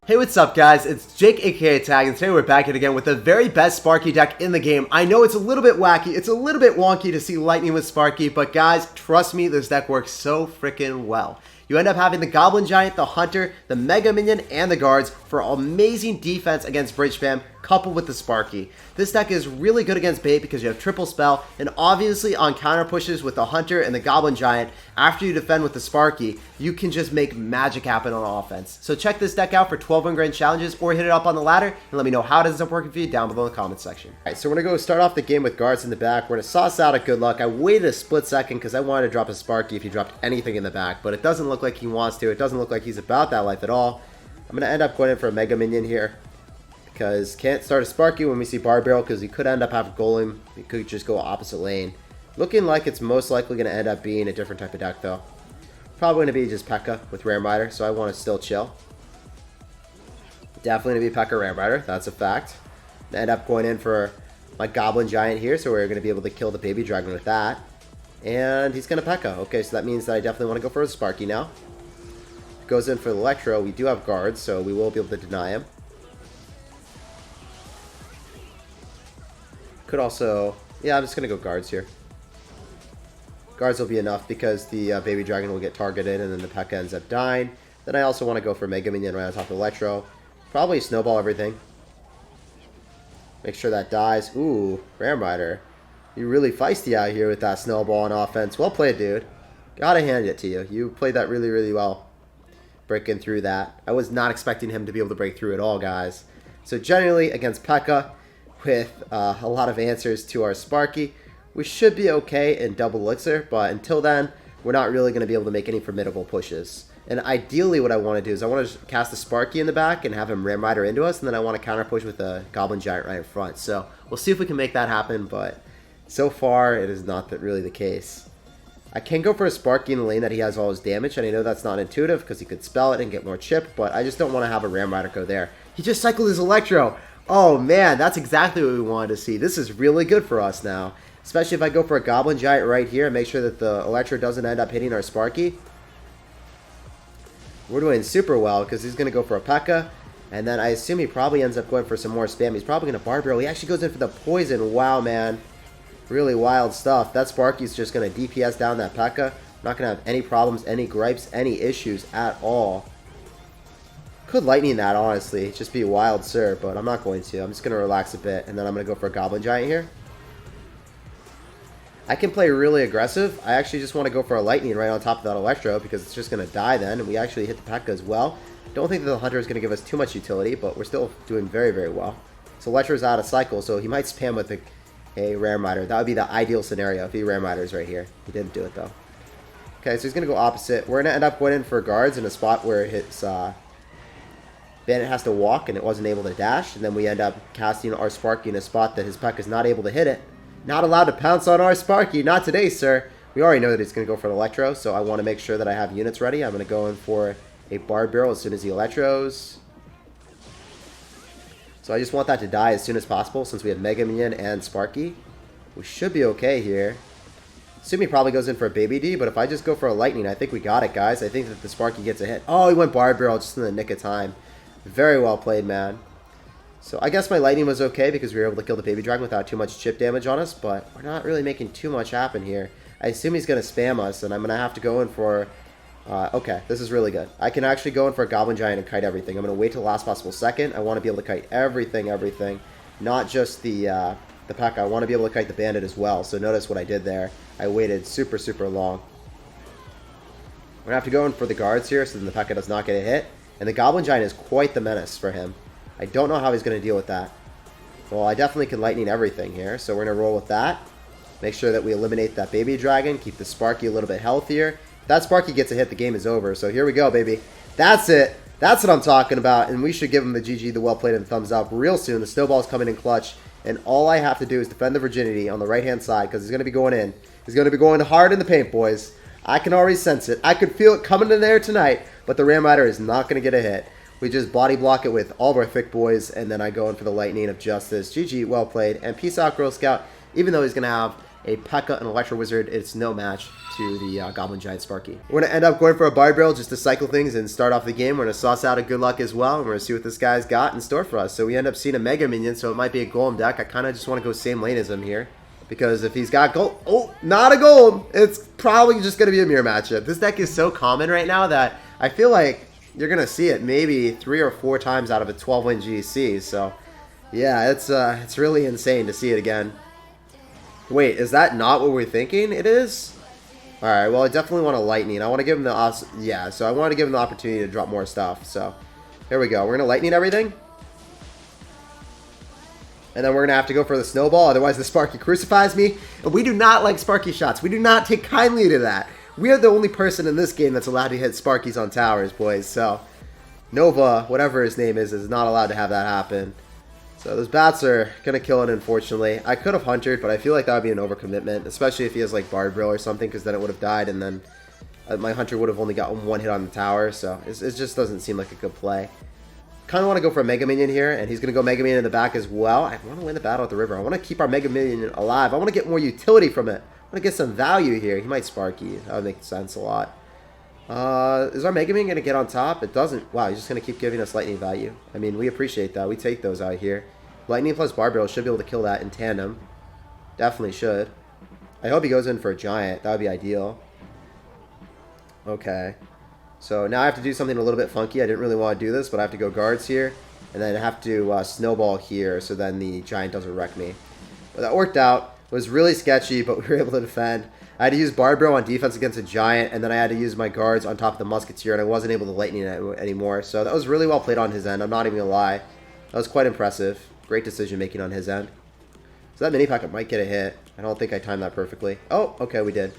Hey, what's up guys? It's Jake aka Tag, and today we're back again with the very best Sparky deck in the game. I know it's a little bit wacky, it's a little bit wonky to see lightning with Sparky, but guys, trust me, this deck works so freaking well. You end up having the Goblin Giant, the Hunter, the Mega Minion, and the Guards for amazing defense against Bridge Spam, coupled with the Sparky. This deck is really good against bait because you have triple spell, and obviously on counter pushes with the Hunter and the Goblin Giant, after you defend with the Sparky, you can just make magic happen on offense. So check this deck out for 12 ingrained challenges, or hit it up on the ladder, and let me know how it ends up working for you down below in the comments section. Alright, so we're going to go start off the game with Guards in the back. We're going to sauce out a good luck. I waited a split second because I wanted to drop a Sparky if he dropped anything in the back, but it doesn't look like he wants to. It doesn't look like he's about that life at all. I'm going to end up going in for a Mega Minion here, because can't start a Sparky when we see Bar Barrel, because he could end up having Golem. He could just go opposite lane. Looking like it's most likely going to end up being a different type of deck though. Probably going to be just Pekka with Rare Miter, so I want to still chill. Definitely going to be Pekka Rare Miter, that's a fact. End up going in for my Goblin Giant here, so we're going to be able to kill the Baby Dragon with that. And he's going to Pekka. Okay, so that means that I definitely want to go for a Sparky now. Goes in for the Electro. We do have Guards, so we will be able to deny him. Could also... yeah, I'm just going to go Guards here. Guards will be enough because the Baby Dragon will get targeted and then the Pekka ends up dying. Then I also want to go for Mega Minion right on top of Electro. Probably snowball everything. Make sure that dies. Ooh, Rare Miter. You're really feisty out here with that snowball on offense. Well played, dude. Gotta hand it to you. You played that really, really well. Breaking through that. I was not expecting him to be able to break through at all, guys. So generally, against Pekka, with a lot of answers to our Sparky, we should be okay in double elixir, but until then, we're not really going to be able to make any formidable pushes. And ideally what I want to do is I want to cast a Sparky in the back and have him Rare Miter into us, and then I want to counter push with a Goblin Giant right in front. So we'll see if we can make that happen, but so far it is not really the case. I can go for a Sparky in the lane that he has all his damage, and I know that's not intuitive because he could spell it and get more chip, but I just don't want to have a Rare Miter go there. He just cycled his Electro. Oh man, that's exactly what we wanted to see. This is really good for us now. Especially if I go for a Goblin Giant right here and make sure that the Electro doesn't end up hitting our Sparky. We're doing super well because he's going to go for a Pekka. And then I assume he probably ends up going for some more spam. He's probably going to Bar Barrel. He actually goes in for the poison. Wow, man. Really wild stuff. That Sparky's just going to DPS down that Pekka. Not going to have any problems, any gripes, any issues at all. Could lightning that, honestly. Just be wild, sir. But I'm not going to. I'm just going to relax a bit. And then I'm going to go for a Goblin Giant here. I can play really aggressive. I actually just want to go for a Lightning right on top of that Electro because it's just going to die then, and we actually hit the Pekka as well. Don't think that the Hunter is going to give us too much utility, but we're still doing very, very well. So Electro's out of cycle, so he might spam with a Rare Miter. That would be the ideal scenario if he Rare Miters right here. He didn't do it, though. Okay, so he's going to go opposite. We're going to end up going in for Guards in a spot where his Bandit has to walk, and it wasn't able to dash, and then we end up casting our Sparky in a spot that his Pekka is not able to hit it. Not allowed to pounce on our Sparky. Not today, sir. We already know that he's going to go for an Electro, so I want to make sure that I have units ready. I'm going to go in for a Bar Barrel as soon as he Electros. So I just want that to die as soon as possible since we have Mega Minion and Sparky. We should be okay here. Assume he probably goes in for a Baby D, but if I just go for a Lightning, I think we got it, guys. I think that the Sparky gets a hit. Oh, he went Bar Barrel just in the nick of time. Very well played, man. So I guess my Lightning was okay because we were able to kill the Baby Dragon without too much chip damage on us, but we're not really making too much happen here. I assume he's going to spam us, and I'm going to have to go in for... okay, this is really good. I can actually go in for a Goblin Giant and kite everything. I'm going to wait till the last possible second. I want to be able to kite everything. Not just the Pekka. I want to be able to kite the Bandit as well. So notice what I did there. I waited super, super long. We're going to have to go in for the Guards here so then the Pekka does not get a hit. And the Goblin Giant is quite the menace for him. I don't know how he's going to deal with that. Well, I definitely can Lightning everything here, so we're going to roll with that. Make sure that we eliminate that Baby Dragon, keep the Sparky a little bit healthier. If that Sparky gets a hit, the game is over. So here we go, baby. That's it. That's what I'm talking about, and we should give him the GG, the well played, and the thumbs up real soon. The snowball's coming in clutch, and all I have to do is defend the virginity on the right-hand side because he's going to be going in. He's going to be going hard in the paint, boys. I can already sense it. I could feel it coming in there tonight, but the Rare Miter is not going to get a hit. We just body block it with all of our thick boys, and then I go in for the Lightning of Justice. GG, well played, and peace out, Girl Scout. Even though he's going to have a Pekka and Electro Wizard, it's no match to the Goblin Giant Sparky. We're going to end up going for a Bard Barrel just to cycle things and start off the game. We're going to sauce out a good luck as well, and we're going to see what this guy's got in store for us. So we end up seeing a Mega Minion, so it might be a Golem deck. I kind of just want to go same lane as him here, because if he's got gold... Oh, not a Golem! It's probably just going to be a mirror matchup. This deck is so common right now that I feel like you're going to see it maybe 3 or 4 times out of a 12-win GC, so... yeah, it's really insane to see it again. Wait, is that not what we're thinking it is? Alright, well, I definitely want a Lightning. I want to give him the... yeah, so I want to give him the opportunity to drop more stuff. So, here we go. We're going to Lightning everything. And then we're going to have to go for the Snowball, otherwise the Sparky crucifies me. And we do not like Sparky shots. We do not take kindly to that. We are the only person in this game that's allowed to hit Sparkies on towers, boys. So, Nova, whatever his name is not allowed to have that happen. So those bats are going to kill it, unfortunately. I could have Huntered, but I feel like that would be an overcommitment, especially if he has like Bard Drill or something, because then it would have died, and then my Hunter would have only gotten 1 hit on the tower, so it just doesn't seem like a good play. Kind of want to go for a Mega Minion here, and he's going to go Mega Minion in the back as well. I want to win the battle at the river. I want to keep our Mega Minion alive. I want to get more utility from it. I want to get some value here. He might Sparky. That would make sense a lot. Is our Mega Minion going to get on top? It doesn't. Wow, he's just going to keep giving us lightning value. I mean, we appreciate that. We take those out here. Lightning plus Bard Barrel should be able to kill that in tandem. Definitely should. I hope he goes in for a Giant. That would be ideal. Okay. So now I have to do something a little bit funky. I didn't really want to do this, but I have to go Guards here. And then I have to Snowball here, so then the Giant doesn't wreck me. But that worked out. It was really sketchy, but we were able to defend. I had to use Bard Barrel on defense against a Giant, and then I had to use my Guards on top of the Musketeer, and I wasn't able to Lightning it anymore. So that was really well played on his end. I'm not even going to lie. That was quite impressive. Great decision making on his end. So that mini packet might get a hit. I don't think I timed that perfectly. Oh, okay, we did.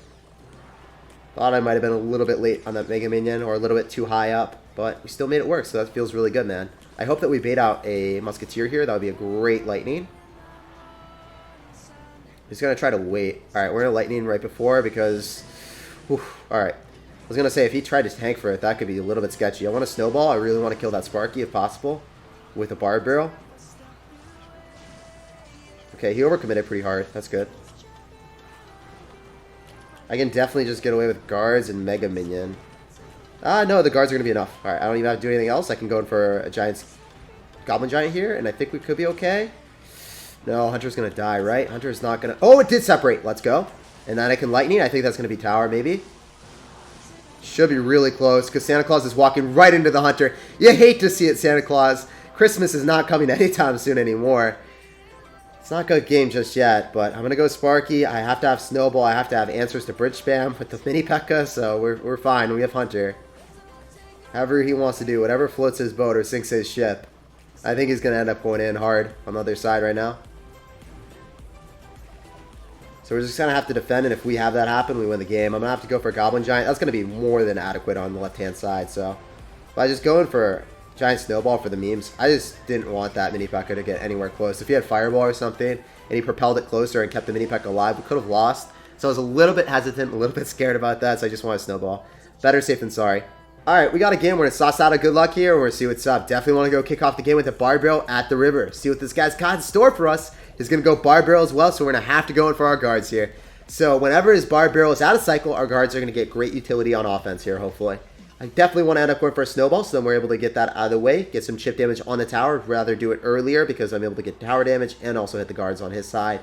Thought I might have been a little bit late on that Mega Minion, or a little bit too high up, but we still made it work, so that feels really good, man. I hope that we bait out a Musketeer here. That would be a great Lightning. He's going to try to wait. Alright, we're going to Lightning right before because... alright. I was going to say, if he tried to tank for it, that could be a little bit sketchy. I want to Snowball. I really want to kill that Sparky if possible with a Bard Barrel. Okay, he overcommitted pretty hard. That's good. I can definitely just get away with Guards and Mega Minion. No, the Guards are going to be enough. Alright, I don't even have to do anything else. I can go in for a Goblin Giant here, and I think we could be okay. No, Hunter's going to die, right? Hunter's not going to... Oh, it did separate. Let's go. And then I can Lightning. I think that's going to be Tower, maybe. Should be really close, because Santa Claus is walking right into the Hunter. You hate to see it, Santa Claus. Christmas is not coming anytime soon anymore. It's not a good game just yet, but I'm going to go Sparky. I have to have Snowball. I have to have answers to Bridge Spam with the Mini Pekka, so we're fine. We have Hunter. However he wants to do, whatever floats his boat or sinks his ship. I think he's going to end up going in hard on the other side right now. So we're just going to have to defend, and if we have that happen, we win the game. I'm going to have to go for a Goblin Giant. That's going to be more than adequate on the left-hand side, so if I just go in for Giant Snowball for the memes, I just didn't want that Mini Pekka to get anywhere close. If he had Fireball or something, and he propelled it closer and kept the Mini Pekka alive, we could have lost. So I was a little bit hesitant, a little bit scared about that, so I just want to Snowball. Better safe than sorry. Alright, we got a game. We're going to sauce out a good luck here. We're going to see what's up. Definitely want to go kick off the game with a Bard Barrel at the river. See what this guy's got in store for us. He's going to go Bard Barrel as well, so we're going to have to go in for our Guards here. So whenever his Bard Barrel is out of cycle, our Guards are going to get great utility on offense here, hopefully. I definitely want to end up going for a Snowball, so then we're able to get that out of the way, get some chip damage on the tower. I'd rather do it earlier because I'm able to get tower damage and also hit the Guards on his side.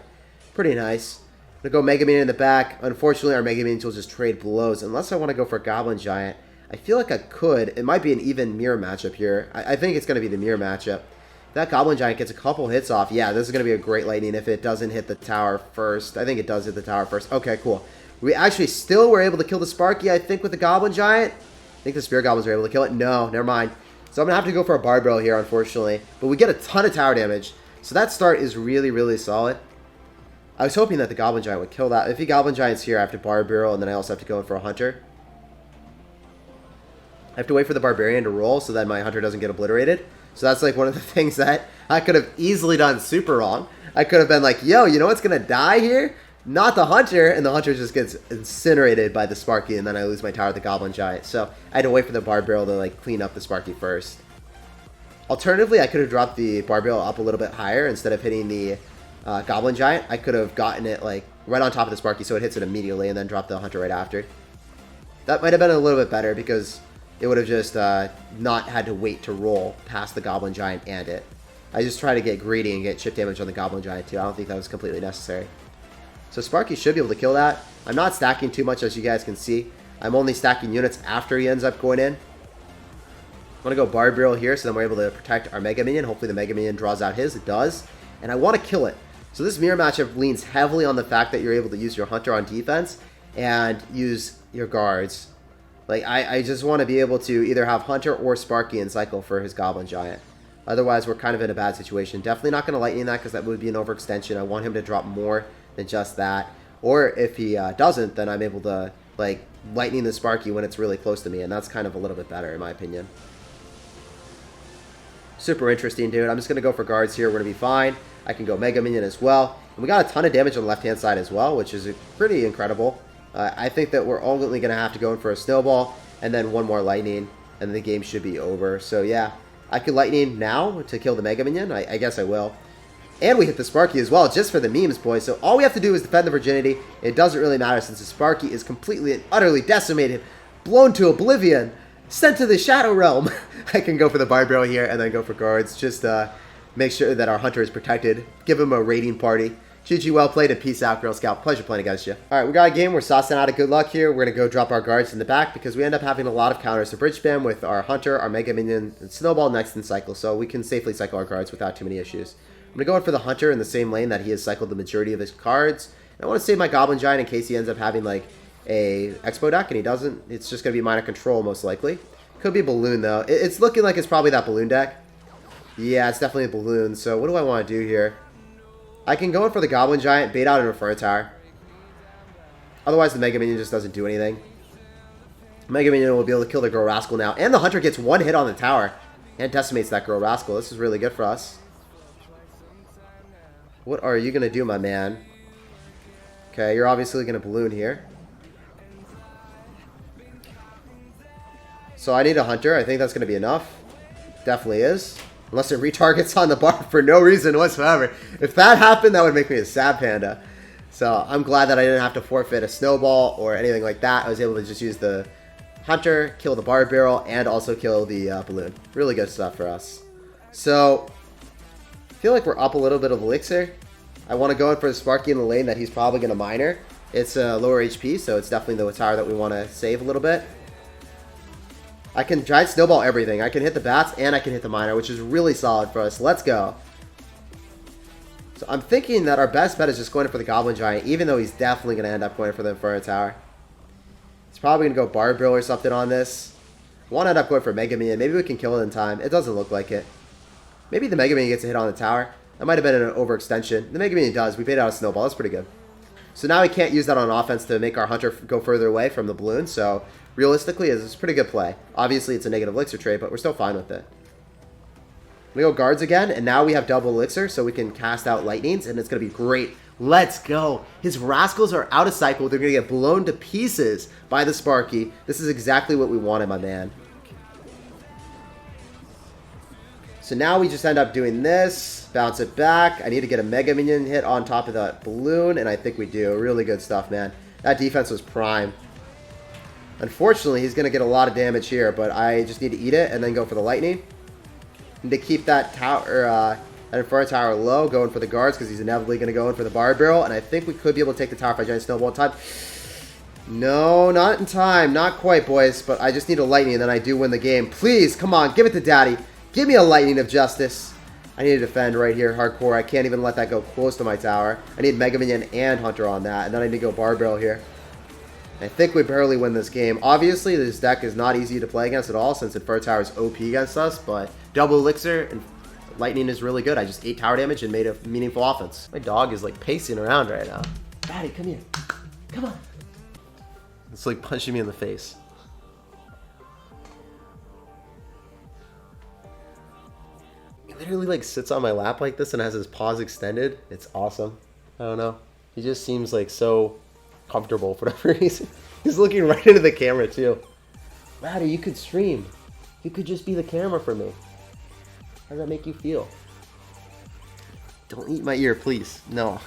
Pretty nice. I'm going to go Mega Minion in the back. Unfortunately, our Mega Minions will just trade blows. Unless I want to go for a Goblin Giant, I feel like I could. It might be an even mirror matchup here. I think it's going to be the mirror matchup. That Goblin Giant gets a couple hits off. Yeah, this is going to be a great Lightning if it doesn't hit the tower first. I think it does hit the tower first. Okay, cool. We actually still were able to kill the Sparky, I think, with the Goblin Giant. I think the Spirit Goblins were able to kill it. No, never mind. So I'm going to have to go for a Bard Barrel here, unfortunately. But we get a ton of tower damage. So that start is really, really solid. I was hoping that the Goblin Giant would kill that. If he Goblin Giant's here, I have to Bard Barrel, and then I also have to go in for a Hunter. I have to wait for the Barbarian to roll so that my Hunter doesn't get obliterated. So that's like one of the things that I could have easily done super wrong. I could have been like, yo, you know what's going to die here? Not the Hunter, and the Hunter just gets incinerated by the Sparky, and then I lose my tower with the Goblin Giant. So I had to wait for the Bard Barrel to like clean up the Sparky first. Alternatively, I could have dropped the Bard Barrel up a little bit higher instead of hitting the Goblin Giant. I could have gotten it like right on top of the Sparky, so it hits it immediately, and then drop the Hunter right after. That might have been a little bit better because it would have just not had to wait to roll past the Goblin Giant and it. I just try to get greedy and get chip damage on the Goblin Giant too. I don't think that was completely necessary. So Sparky should be able to kill that. I'm not stacking too much, as you guys can see. I'm only stacking units after he ends up going in. I'm going to go Barb Barrel here, so then we're able to protect our Mega Minion. Hopefully the Mega Minion draws out his. It does. And I want to kill it. So this mirror matchup leans heavily on the fact that you're able to use your Hunter on defense and use your guards. Like, I just want to be able to either have Hunter or Sparky in cycle for his Goblin Giant. Otherwise, we're kind of in a bad situation. Definitely not going to Lightning that because that would be an overextension. I want him to drop more than just that. Or if he doesn't, then I'm able to, like, Lightning the Sparky when it's really close to me. And that's kind of a little bit better, in my opinion. Super interesting, dude. I'm just going to go for guards here. We're going to be fine. I can go Mega Minion as well. And we got a ton of damage on the left-hand side as well, which is pretty incredible. I think that we're ultimately going to have to go in for a Snowball and then one more Lightning, and the game should be over. So, yeah, I could Lightning now to kill the Mega Minion. I guess I will. And we hit the Sparky as well, just for the memes, boys. So all we have to do is defend the virginity. It doesn't really matter since the Sparky is completely and utterly decimated, blown to oblivion, sent to the Shadow Realm. I can go for the Barb Barrel here and then go for guards. Just make sure that our Hunter is protected. Give him a raiding party. GG, well played, and peace out, Girl Scout. Pleasure playing against you. All right, we got a game. We're saucing out of good luck here. We're going to go drop our guards in the back because we end up having a lot of counters to bridge spam with our Hunter, our Mega Minion, and Snowball next in cycle, so we can safely cycle our guards without too many issues. I'm going to go in for the Hunter in the same lane that he has cycled the majority of his cards. And I want to save my Goblin Giant in case he ends up having, like, a Expo deck, and he doesn't. It's just going to be minor control, most likely. Could be Balloon, though. It's looking like it's probably that Balloon deck. Yeah, it's definitely a Balloon. So what do I want to do here? I can go in for the Goblin Giant, bait out an Inferno Tower. Otherwise, the Mega Minion just doesn't do anything. Mega Minion will be able to kill the Girl Rascal now. And the Hunter gets one hit on the tower and decimates that Girl Rascal. This is really good for us. What are you going to do, my man? Okay, you're obviously going to Balloon here. So I need a Hunter. I think that's going to be enough. Definitely is. Unless it retargets on the bar for no reason whatsoever. If that happened, that would make me a sad panda. So I'm glad that I didn't have to forfeit a Snowball or anything like that. I was able to just use the Hunter, kill the Barb Barrel, and also kill the Balloon. Really good stuff for us. So I feel like we're up a little bit of Elixir. I want to go in for the Sparky in the lane that he's probably going to Miner. It's lower HP, so it's definitely the tower that we want to save a little bit. I can Giant Snowball everything. I can hit the bats and I can hit the Miner, which is really solid for us. Let's go. So I'm thinking that our best bet is just going for the Goblin Giant, even though he's definitely going to end up going for the Inferno Tower. He's probably going to go Barb Barrel or something on this. I want to end up going for Mega Minion. Maybe we can kill it in time. It doesn't look like it. Maybe the Mega Minion gets a hit on the tower. That might have been an overextension. The Mega Minion does. We paid out a Snowball. That's pretty good. So now we can't use that on offense to make our Hunter go further away from the Balloon. So realistically, it's a pretty good play. Obviously, it's a negative Elixir trade, but we're still fine with it. We go guards again, and now we have double Elixir, so we can cast out Lightnings, and it's going to be great. Let's go. His Rascals are out of cycle. They're going to get blown to pieces by the Sparky. This is exactly what we wanted, my man. So now we just end up doing this. Bounce it back. I need to get a Mega Minion hit on top of that Balloon, and I think we do. Really good stuff, man. That defense was prime. Unfortunately, he's going to get a lot of damage here, but I just need to eat it and then go for the Lightning. And to keep that tower, that Inferno Tower low, going for the guards because he's inevitably going to go in for the Barb Barrel, and I think we could be able to take the tower if I Giant Snowball in time. No, not in time. Not quite, boys, but I just need a Lightning, and then I do win the game. Please, come on, give it to Daddy. Give me a Lightning of Justice. I need to defend right here, hardcore. I can't even let that go close to my tower. I need Mega Minion and Hunter on that, and then I need to go Barb Barrel here. I think we barely win this game. Obviously, this deck is not easy to play against at all since Inferno Tower is OP against us, but double Elixir and Lightning is really good. I just ate tower damage and made a meaningful offense. My dog is like pacing around right now. Daddy, come here. Come on. It's like punching me in the face. He literally like sits on my lap like this and has his paws extended. It's awesome. I don't know. He just seems like so comfortable for whatever reason. He's looking right into the camera too. Maddie, you could stream. You could just be the camera for me. How does that make you feel? Don't eat my ear, please. No.